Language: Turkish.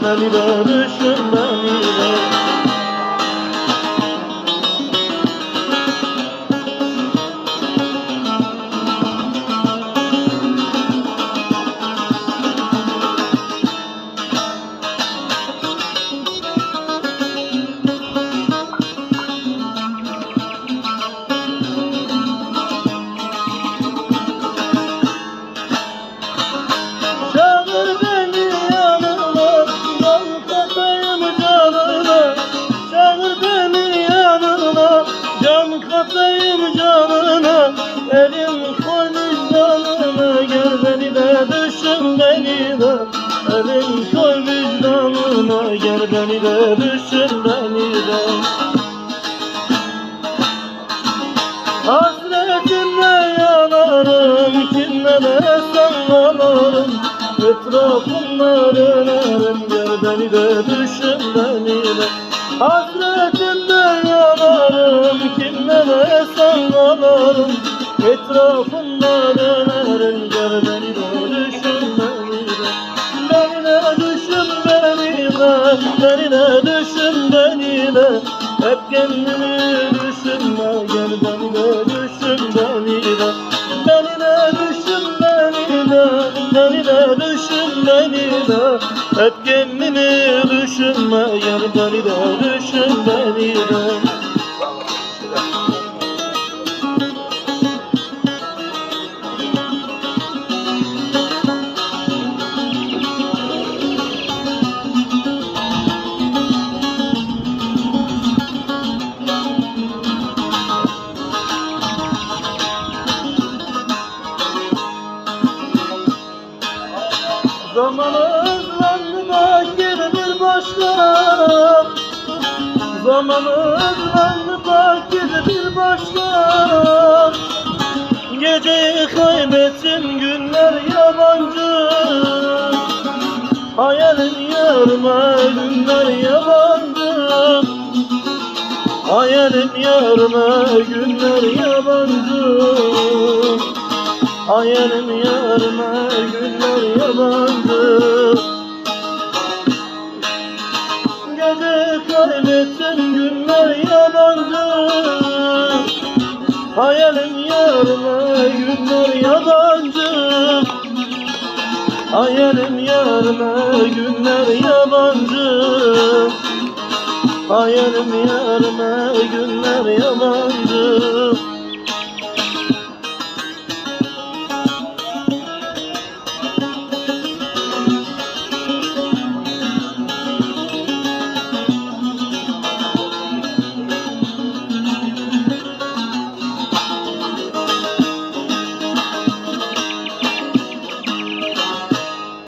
Beni de düşün beni de. Katayım canına, elim koy vicdanına, gel beni de düşün beni de. Elim koy vicdanına, gel beni de düşün beni de. Hasretinle yanarım, kimlere sallanırım, etrafımda dönerim, gel beni de düşün beni de. Hasretinle yanarım, kimlere sallanırım, etrafında dönerim, gel beni de düşün beni de. Beni de düşün beni de, beni de düşün beni de. Hep kendini düşünme, gel beni de düşün beni de. Beni de düşün beni de, beni de düşün beni de. Hep kendini düşünme, gel beni de düşün beni de. Zaman hızlandı bak yine bir başka. Zaman hızlandı bak yine bir başka. Geceyi kaybettim, günler yabancı. Hayalin yarıma, günler yabancı. Hayalin yarıma, günler yabancı. Hayalim yarına, günler yabancı. Gece kaybettim, günler yabancı. Hayalim yarına, günler yabancı. Hayalim yarına, günler yabancı. Hayalim yarına, günler yabancı.